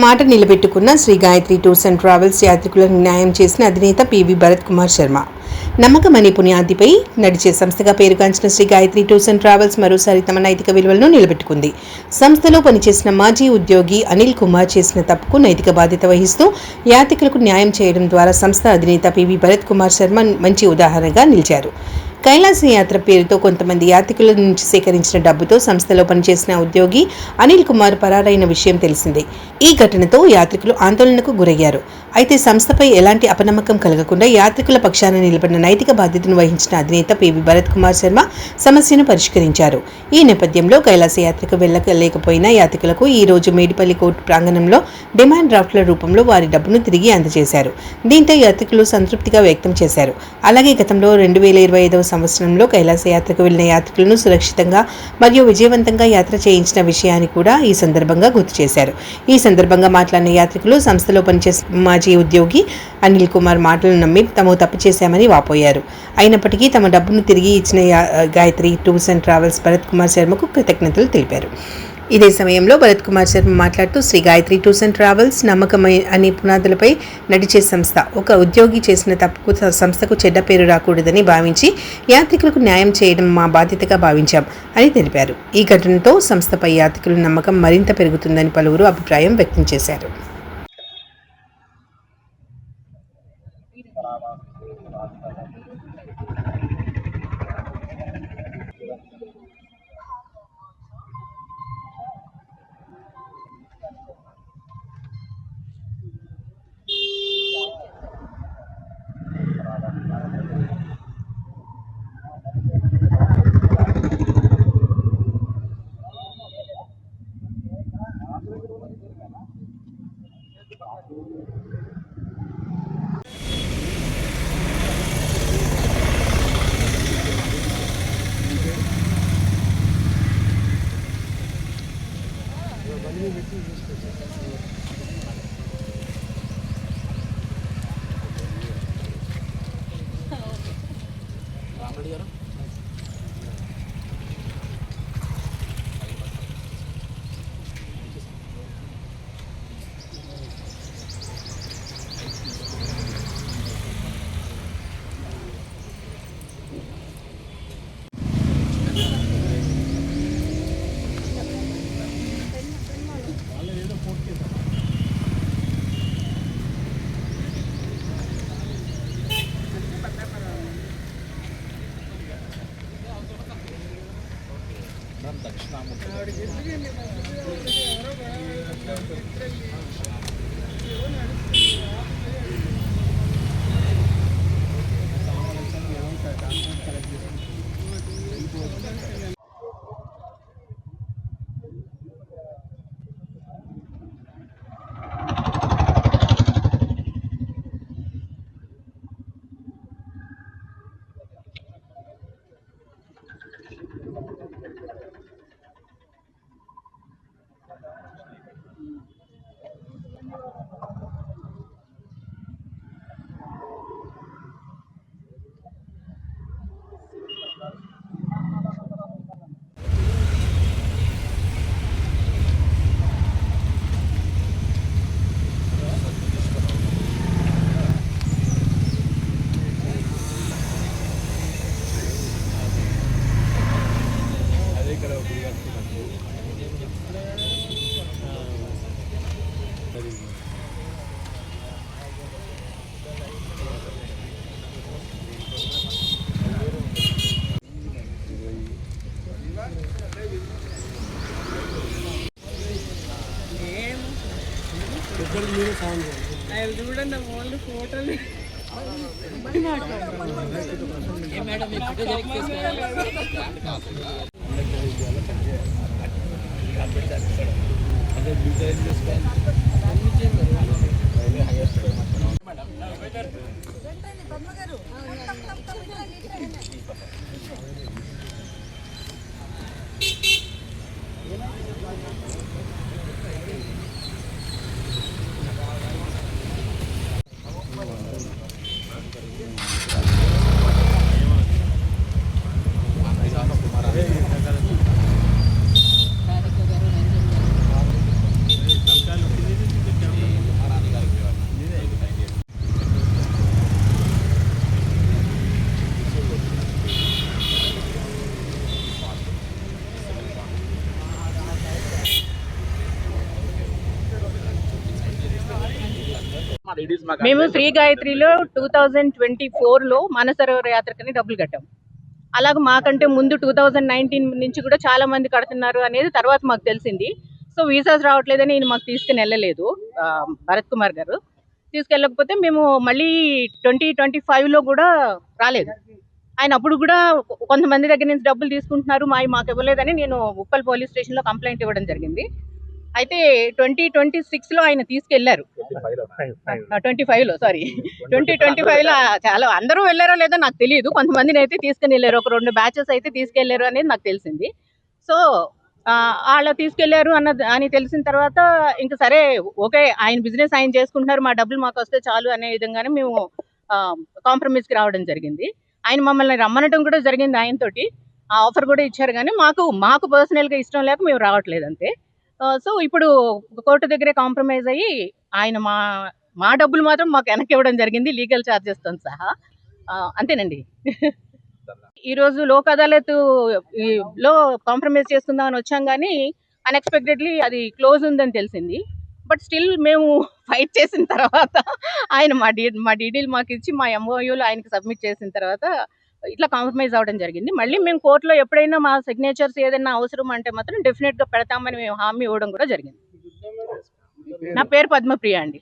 మాట నిలబెట్టుకున్న Shri Gayatri tours and travels యాత్రికులకు న్యాయం చేసిన అధినేత పివి భరత్ కుమార్ శర్మ. నమ్మకమనే పుణ్యాదిపై నడిచే సంస్థగా పేరుగాంచిన Shri Gayatri tours and travels మరోసారి తమ నైతిక విలువలను నిలబెట్టుకుంది. సంస్థలో పనిచేసిన మాజీ ఉద్యోగి అనిల్ కుమార్ చేసిన తప్పుకు నైతిక బాధ్యత వహిస్తూ యాత్రికులకు న్యాయం చేయడం ద్వారా సంస్థ అధినేత పివి భరత్ కుమార్ శర్మ మంచి ఉదాహరణగా నిలిచారు. కైలాస యాత్ర పేరుతో కొంతమంది యాత్రికుల నుంచి సేకరించిన డబ్బుతో సంస్థలో పనిచేసిన ఉద్యోగి అనిల్ కుమార్ పరారైన విషయం తెలిసిందే. ఈ ఘటనతో యాత్రికులు ఆందోళనకు గురయ్యారు. అయితే సంస్థపై ఎలాంటి అపనమ్మకం కలగకుండా యాత్రికుల పక్షాన నిలబడిన నైతిక బాధ్యతను వహించిన అధినేత పివి భరత్ కుమార్ శర్మ సమస్యను పరిష్కరించారు. ఈ నేపథ్యంలో కైలాస యాత్రకు వెళ్ళలేకపోయిన యాత్రికులకు ఈ రోజు మేడిపల్లి కోర్టు ప్రాంగణంలో డిమాండ్ డ్రాఫ్ట్ల రూపంలో వారి డబ్బును తిరిగి అందజేశారు. దీంతో యాత్రికులు సంతృప్తిగా వ్యక్తం చేశారు. అలాగే గతంలో 2025వ సంవత్సరంలో కైలాస యాత్రకు వెళ్లిన యాత్రికులను సురక్షితంగా మరియు విజయవంతంగా యాత్ర చేయించిన విషయాన్ని కూడా ఈ సందర్భంగా గుర్తు చేశారు. ఈ సందర్భంగా మాట్లాడిన యాత్రికులు సంస్థలో పనిచేసే మాజీ ఉద్యోగి అనిల్ కుమార్ మాటలను నమ్మి తాము తప్పు చేశామని వాపోయారు. అయినప్పటికీ తమ డబ్బును తిరిగి ఇచ్చిన Gayatri tours and travels Bharat Kumar శర్మకు కృతజ్ఞతలు తెలిపారు. ఇదే సమయంలో భరత్ కుమార్ శర్మ మాట్లాడుతూ Shri Gayatri tours and travels నమ్మకమైన అనే పునాదులపై నడిచే సంస్థ. ఒక ఉద్యోగి చేసిన తప్పుకు సంస్థకు చెడ్డ పేరు రాకూడదని భావించి యాత్రికులకు న్యాయం చేయడం మా బాధ్యతగా భావించాం అని తెలిపారు. ఈ ఘటనతో సంస్థపై యాత్రికుల నమ్మకం మరింత పెరుగుతుందని పలువురు అభిప్రాయం వ్యక్తం చేశారు. చూడండి ఓన్లీ ఫోటోలు మేము శ్రీ గాయత్రిలో 2024లో మానసరోవర యాత్రకని డబ్బులు కట్టాం. అలాగే మాకంటే ముందు 2019 నుంచి కూడా చాలా మంది కడుతున్నారు అనేది తర్వాత మాకు తెలిసింది. సో వీసాస్ రావట్లేదని ఈయన మాకు తీసుకుని వెళ్ళలేదు, భరత్ కుమార్ గారు తీసుకెళ్ళకపోతే మేము మళ్ళీ 2025లో కూడా రాలేదు. ఆయన అప్పుడు కూడా కొంతమంది దగ్గర నుంచి డబ్బులు తీసుకుంటున్నారు, మాకు ఇవ్వలేదని నేను ఉప్పల్ పోలీస్ స్టేషన్లో కంప్లైంట్ ఇవ్వడం జరిగింది. అయితే 2026లో ఆయన తీసుకెళ్లారు, 2025లో చాలా అందరూ వెళ్ళారో లేదో నాకు తెలియదు, కొంతమందిని అయితే తీసుకుని వెళ్ళారు, ఒక 2 బ్యాచెస్ అయితే తీసుకెళ్లారు అనేది నాకు తెలిసింది. సో వాళ్ళు తీసుకెళ్లారు అని తెలిసిన తర్వాత ఇంకా సరే ఓకే, ఆయన బిజినెస్ ఆయన చేసుకుంటున్నారు, మా డబ్బులు మాకు వస్తే చాలు అనే విధంగానే మేము కాంప్రమైజ్కి రావడం జరిగింది. ఆయన మమ్మల్ని రమ్మనటం కూడా జరిగింది, ఆయనతోటి ఆ ఆఫర్ కూడా ఇచ్చారు, కానీ మాకు పర్సనల్గా ఇష్టం లేక మేము రావట్లేదు అంతే. సో ఇప్పుడు కోర్టు దగ్గరే కాంప్రమైజ్ అయ్యి ఆయన మా డబ్బులు మాత్రం మాకు వెనక్కి ఇవ్వడం జరిగింది, లీగల్ ఛార్జెస్తో సహా. అంతేనండి. ఈరోజు లోక్ అదాలత్ లో కాంప్రమైజ్ చేసుకుందామని వచ్చాం, కానీ అన్ఎక్స్పెక్టెడ్లీ అది క్లోజ్ ఉందని తెలిసింది. బట్ స్టిల్ మేము ఫైట్ చేసిన తర్వాత ఆయన మా డీడీలు మాకు ఇచ్చి మా ఎంఓయూలు ఆయనకి సబ్మిట్ చేసిన తర్వాత ఇట్లా కాంప్రమైజ్ అవ్వడం జరిగింది. మళ్ళీ మేము కోర్టులో ఎప్పుడైనా మా సిగ్నేచర్స్ ఏదైనా అవసరం అంటే మాత్రం డెఫినెట్గా పెడతామని మేము హామీ ఇవ్వడం కూడా జరిగింది. నా పేరు పద్మప్రియ అండి.